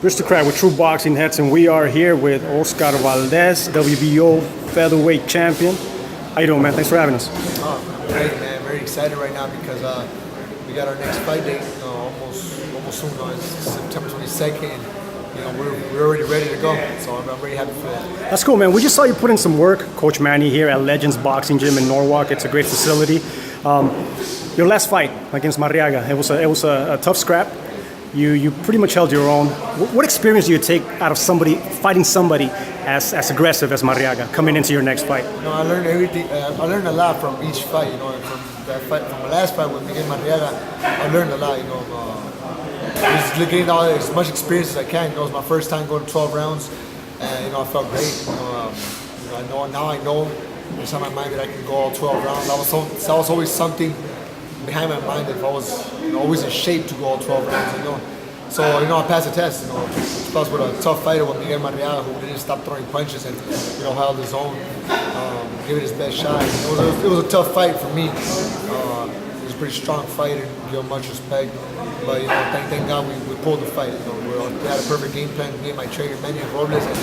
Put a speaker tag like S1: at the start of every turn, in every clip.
S1: Aristocrat with True Boxing Heads, and we are here with Oscar Valdez, WBO featherweight champion. How you doing, man? Thanks for having us.
S2: I'm great, man. Very excited right now because we got our next fight date almost soon. It's September 22nd. We're already ready to go, so I'm very happy for that.
S1: That's cool, man. We just saw you put in some work, Coach Manny here at Legendz Boxing Gym in Norwalk. It's a great facility. Your last fight against Marriaga, it was a tough scrap. You pretty much held your own. What experience do you take out of fighting somebody as aggressive as Marriaga coming into your next fight?
S2: I learned everything. I learned a lot from each fight. From that fight, from my last fight with Miguel Marriaga, I learned a lot. Just getting all as much experience as I can. It was my first time going 12 rounds, and I felt great. I know inside my mind that I can go all 12 rounds. That was always something behind my mind, if I was always in shape to go all 12 rounds. So I passed the test. Plus with a tough fighter with Miguel Marriaga, who didn't stop throwing punches and held his own, gave it his best shot. It was a tough fight for me. It was a pretty strong fight, and give him much respect. But thank God we pulled the fight. We had a perfect game plan. Me and my trainer, Manny Valdez, and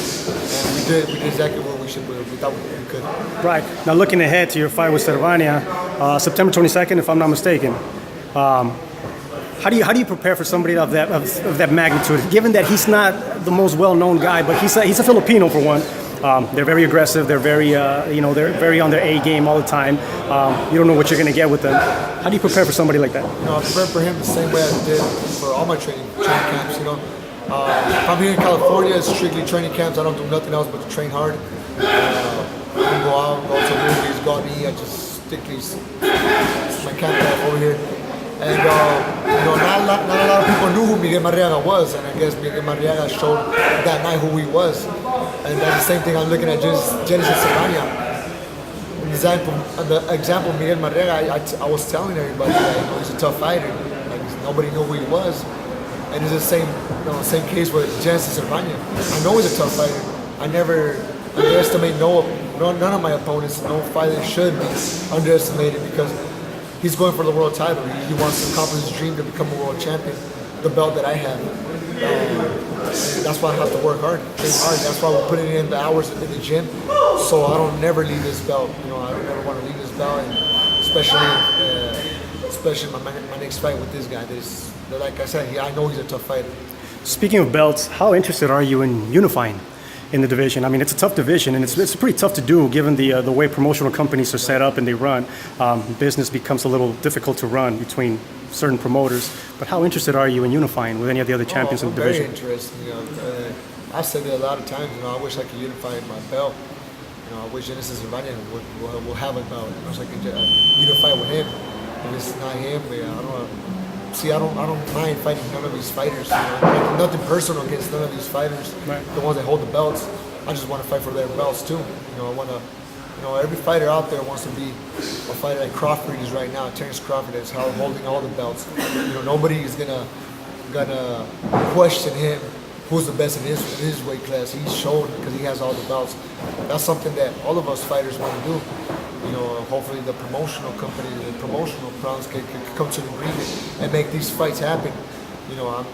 S2: we did exactly what we thought we could.
S1: Right. Now looking ahead to your fight with Servania, September 22nd, if I'm not mistaken. How do you prepare for somebody of that magnitude? Given that he's not the most well-known guy, but he's a Filipino for one. They're very aggressive. They're very they're very on their A game all the time. You don't know what you're going to get with them. How do you prepare for somebody like that?
S2: I prepare for him the same way I did for all my training camps. If I'm here in California, it's strictly training camps. I don't do nothing else but to train hard. I can go out, go to movies, go out and eat. I just stick to my camp life over here. And not a lot of people knew who Miguel Marriaga was, and I guess Miguel Marriaga showed that night who he was. And that's the same thing I'm looking at Genesis Servania. The example Miguel Marriaga, I was telling everybody that he's a tough fighter. Like nobody knew who he was, and it's the same case with Genesis Servania. I know he's a tough fighter. I never underestimate none of my opponents. No fighter should be underestimated because he's going for the world title. He wants to accomplish his dream to become a world champion, the belt that I have. That's why I have to work hard, train hard. That's why we're putting in the hours in the gym, so I don't never leave this belt. I don't never want to leave this belt, and especially my next fight with this guy. Like I said, I know he's a tough fighter.
S1: Speaking of belts, how interested are you in unifying in the division? I mean, it's a tough division, and it's pretty tough to do given the way promotional companies are set up and they run. Business becomes a little difficult to run between certain promoters. But how interested are you in unifying with any of the other champions in the division?
S2: Very interested. I've said that a lot of times. I wish I could unify my belt. I wish Genesis Servania will have a belt. I wish I could unify with him. If it's not him, I don't mind fighting none of these fighters. Nothing personal against none of these fighters. Right. The ones that hold the belts. I just want to fight for their belts too. I want to. Every fighter out there wants to be a fighter like Crawford is right now. Terrence Crawford is holding all the belts. Nobody is gonna question him who's the best in his weight class. He's shown because he has all the belts. That's something that all of us fighters want to do. Hopefully the promotional company, the promotional brands can come to an agreement and make these fights happen. I'm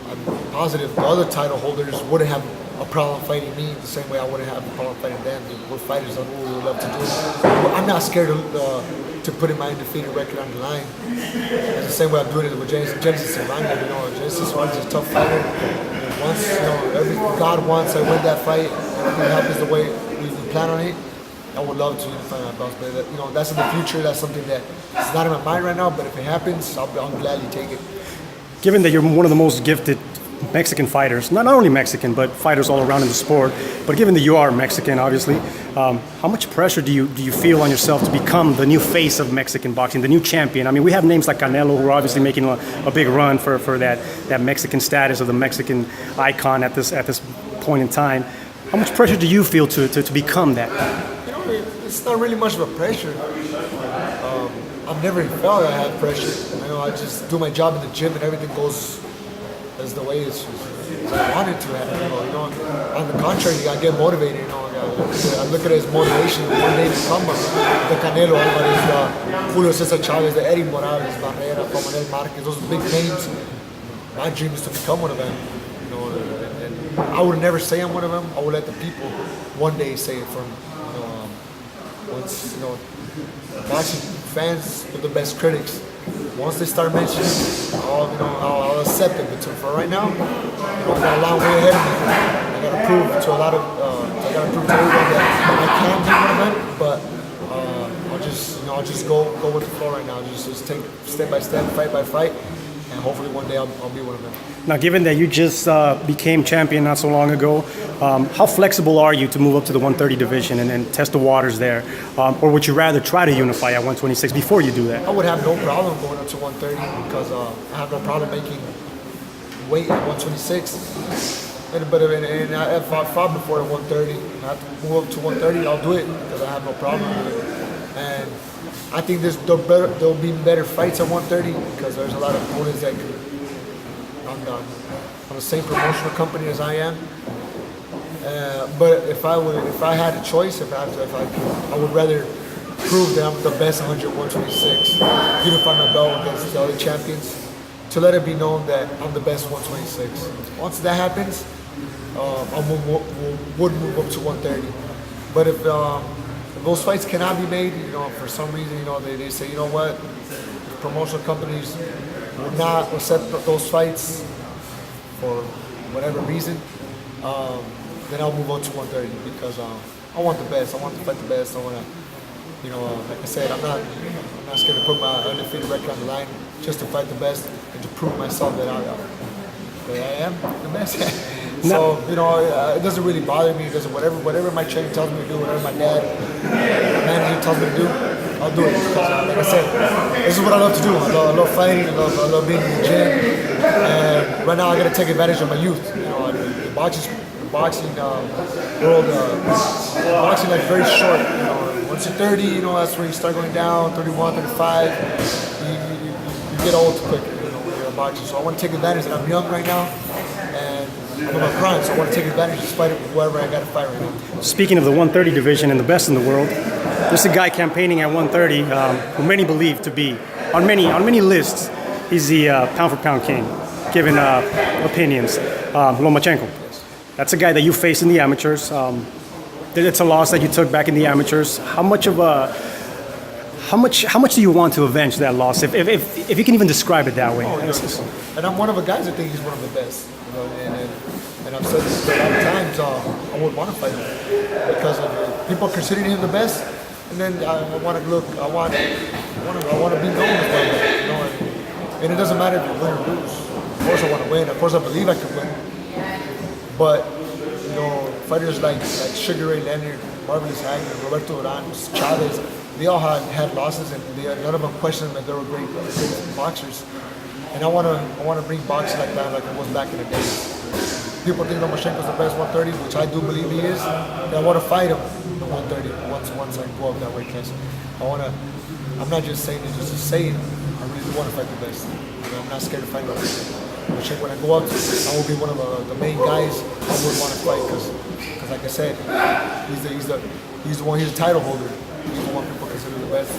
S2: positive the other title holders wouldn't have a problem fighting me the same way I wouldn't have a problem fighting them. We're fighters that we would love to do it. I'm not scared to put in my undefeated record on the line. It's the same way I'm doing it with Genesis Servania. Genesis Servania is a tough fighter. Once God wants I win that fight, everything happens the way we plan on it. I would love to unify my belts, but that's in the future. That's something that is not in my mind right now. But if it happens, I'll gladly take it.
S1: Given that you're one of the most gifted Mexican fighters, not only Mexican, but fighters all around in the sport, but given that you are Mexican, obviously, how much pressure do you feel on yourself to become the new face of Mexican boxing, the new champion? I mean, we have names like Canelo, who are obviously making a big run for that Mexican status of the Mexican icon at this point in time. How much pressure do you feel to become that?
S2: It's not really much of a pressure. I've never felt I had pressure. I just do my job in the gym and everything goes as the way I want it to happen. On the contrary, I get motivated. I look at it as motivation. One day to come, the Canelo, Alvarez, Julio Cesar Chavez, the Eddie Morales, Barrera, Juan Manuel Marquez, those big names. My dream is to become one of them. And I would never say I'm one of them. I would let the people one day say it for me. Once, boxing fans are the best critics. Once they start mentioning, I'll accept it. But for right now, I got a long way ahead of me. I got to prove to everyone that I can be one of them. But I'll just go with the flow right now. Just take step by step, fight by fight, and hopefully one day I'll be one of them.
S1: Now, given that you just became champion not so long ago, how flexible are you to move up to the 130 division and test the waters there? Or would you rather try to unify at 126 before you do that?
S2: I would have no problem going up to 130 because I have no problem making weight at 126. But if I fought before at 130 and I have to move up to 130, I'll do it because I have no problem with it. And I think there'll be better fights at 130 because there's a lot of opponents that could on the same promotional company as I am. But if I had a choice, I would rather prove that I'm the best 126, unify my belt against the other champions, to let it be known that I'm the best 126. Once that happens, I would move up to 130. But if those fights cannot be made, for some reason, they say, you know what, the promotional companies will not accept those fights for whatever reason, then I'll move on to 130 because I want the best. I want to fight the best. I want to, like I said, I'm not scared to put my undefeated record on the line just to fight the best and to prove myself that I am the best. So, it doesn't really bother me. It doesn't, whatever my trainer tells me to do, whatever my manager tells me to do, I'll do it. Because, like I said, this is what I love to do. I love fighting. I love being in the gym. And right now, I got to take advantage of my youth. The boxing world, boxing like very short. Once you're 30, that's when you start going down. 31, 35, you get old quick. When you're a boxer. So I want to take advantage that I'm young right now, and I'm in my prime. So I want to take advantage to fight whoever I got to fight right now.
S1: Speaking of the 130 division and the best in the world, there's a guy campaigning at 130 who many believe to be on many lists. He's the pound-for-pound king, given opinions. Lomachenko. That's a guy that you faced in the amateurs. It's a loss that you took back in the amateurs. How much do you want to avenge that loss, if you can even describe it that way?
S2: And I'm one of the guys that think he's one of the best. And I've said this a lot of times. I would want to fight him because people consider him the best, and then I want to be known as well. And it doesn't matter if you win or lose. Of course I want to win. Of course I believe I can win. But fighters like Sugar Ray Leonard, Marvelous Hagner, Roberto Duran, Chavez, they all had losses, and none of them questioned that they were great boxers. And I want to bring boxing like that, like it was back in the day. People think Lomachenko's the best 130, which I do believe he is. And I want to fight him at 130 once I go up that weight class. I'm not just saying it just to say it. I really want to fight the best. I'm not scared to fight Lomachenko. When I go up, I will be one of the main guys I would want to fight because, like I said, he's the title holder. He's the one people consider the best.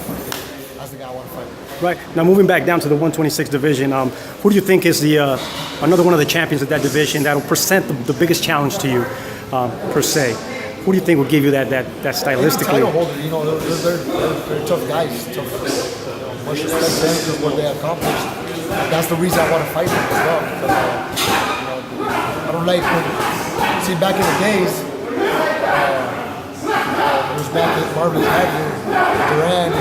S2: That's the guy I want to fight.
S1: Right. Now, moving back down to the 126 division, who do you think is another one of the champions of that division that will present the biggest challenge to you, per se? Who do you think will give you that stylistically?
S2: Title holder, they're tough guys. Much respect to them for what they accomplished. That's the reason I want to fight them as well. Because, I don't like back in the days, it was back at Marvelous Hagner, Duran,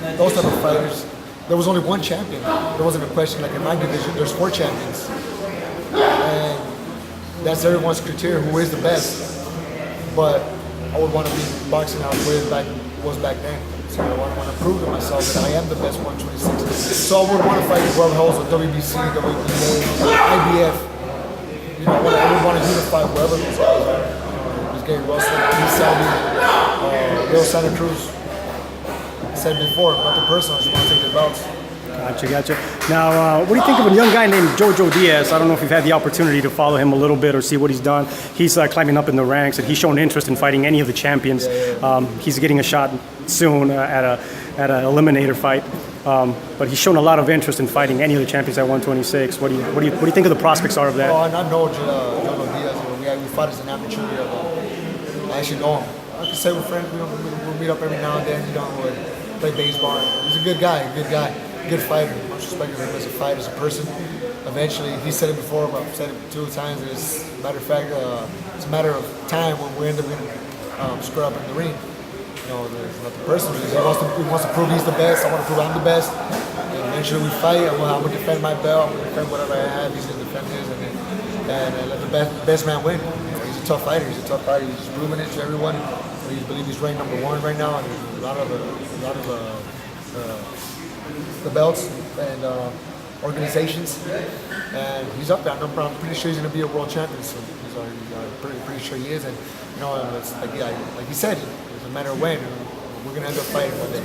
S2: and those type of fighters. There was only one champion. There wasn't a question like in my division. There's 4 champions, and that's everyone's criteria. Who is the best? But I would want to be boxing out where it was back then. So I want to prove to myself that I am the best 126. So I would want to fight whoever holds the WBC, WBA, IBF. I would want to unify whoever these guys are. There's Gary Russell, Lee Selby, Bill Santa Cruz. I said before, nothing personal. I just want to take the belts.
S1: Gotcha. Now, what do you think of a young guy named Jojo Diaz? I don't know if you've had the opportunity to follow him a little bit or see what he's done. He's climbing up in the ranks, and he's shown interest in fighting any of the champions. He's getting a shot soon at an eliminator fight. but he's shown a lot of interest in fighting any of the champions at 126. What do you think of the prospects are of that?
S2: Oh, and I know Jono Diaz. We fought as an amateur. I actually know him. I can say we're friends. We'll meet up every now and then. We'll play baseball. He's a good guy. Good fighter. Much respect to him as a fighter, as a person. Eventually, he said it before, but I've said it 2 times. As a matter of fact, it's a matter of time when we end up going to square up in the ring. There's nothing personal. He wants to prove he's the best. I want to prove I'm the best. And eventually we fight. I'm going to defend my belt. I'm going to defend whatever I have. He's going to defend his, and let the best man win. He's a tough fighter. He's proving it to everyone. He believes he's ranked #1 right now. And a lot of the belts and organizations, and he's up there. I'm pretty sure he's going to be a world champion soon. I'm pretty sure he is. And it's like he said, it's a matter of when. We're going to end up fighting one day.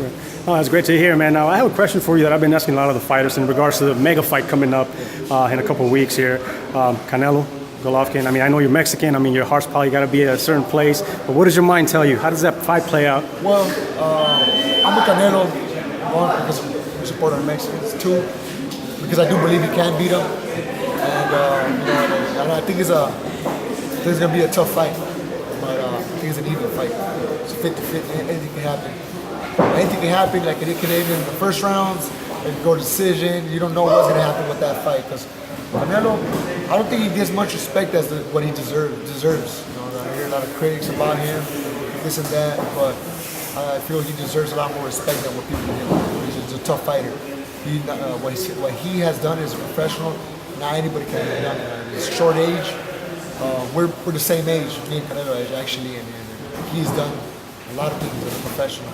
S1: Oh, that's great to hear, man. Now, I have a question for you that I've been asking a lot of the fighters in regards to the mega fight coming up in a couple of weeks here. Canelo, Golovkin. I mean, I know you're Mexican. I mean, your heart's probably got to be at a certain place. But what does your mind tell you? How does that fight play out?
S2: Well, I'm with Canelo, 1, because we support our Mexicans, 2, because I do believe he can beat him. And I think it's going to be a tough fight. But I think it's an even fight. It's 50-50. Anything can happen. Anything can happen. Like it can end in the first rounds. It can go to decision. You don't know what's going to happen with that fight. Because Canelo, I don't think he gets much respect as what he deserves. I hear a lot of critics about him, this and that. But I feel he deserves a lot more respect than what people give him. He's a tough fighter. What he has done is professional. Not anybody can have done it. At his short age. We're the same age, me and Canelo actually, and he's done a lot of things as a professional.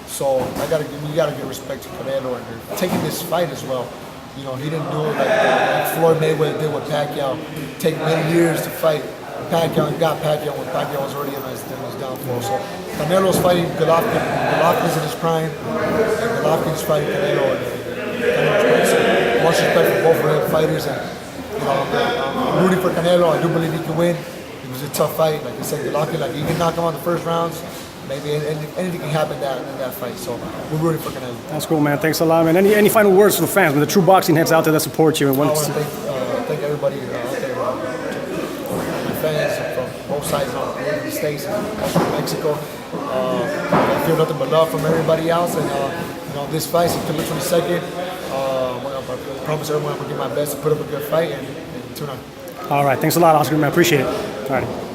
S2: So you gotta give respect to Canelo and taking this fight as well. He didn't do it like Floyd Mayweather did with Pacquiao. Take many years to fight Pacquiao and got Pacquiao when Pacquiao was already in his downfall. So Canelo's fighting Golovkin. Golovkin's in his prime, and Golovkin's fighting Canelo. So much respect for both of them fighters. And, I'm rooting for Canelo. I do believe he can win. It was a tough fight. Like I said, Golovkin, he can knock him out the first rounds. Maybe anything can happen in that fight. So we're rooting for Canelo.
S1: That's cool, man. Thanks a lot, man. Any final words for the fans? When the true boxing heads out there that support you and
S2: I want to thank everybody out there, my fans from both sides of the states and also from Mexico. I feel nothing but love from everybody else. And this fight, September 22nd. I promise everyone I'm going to do my best to put up a good fight and tune on.
S1: All right. Thanks a lot, Oscar, man. Appreciate it. All right.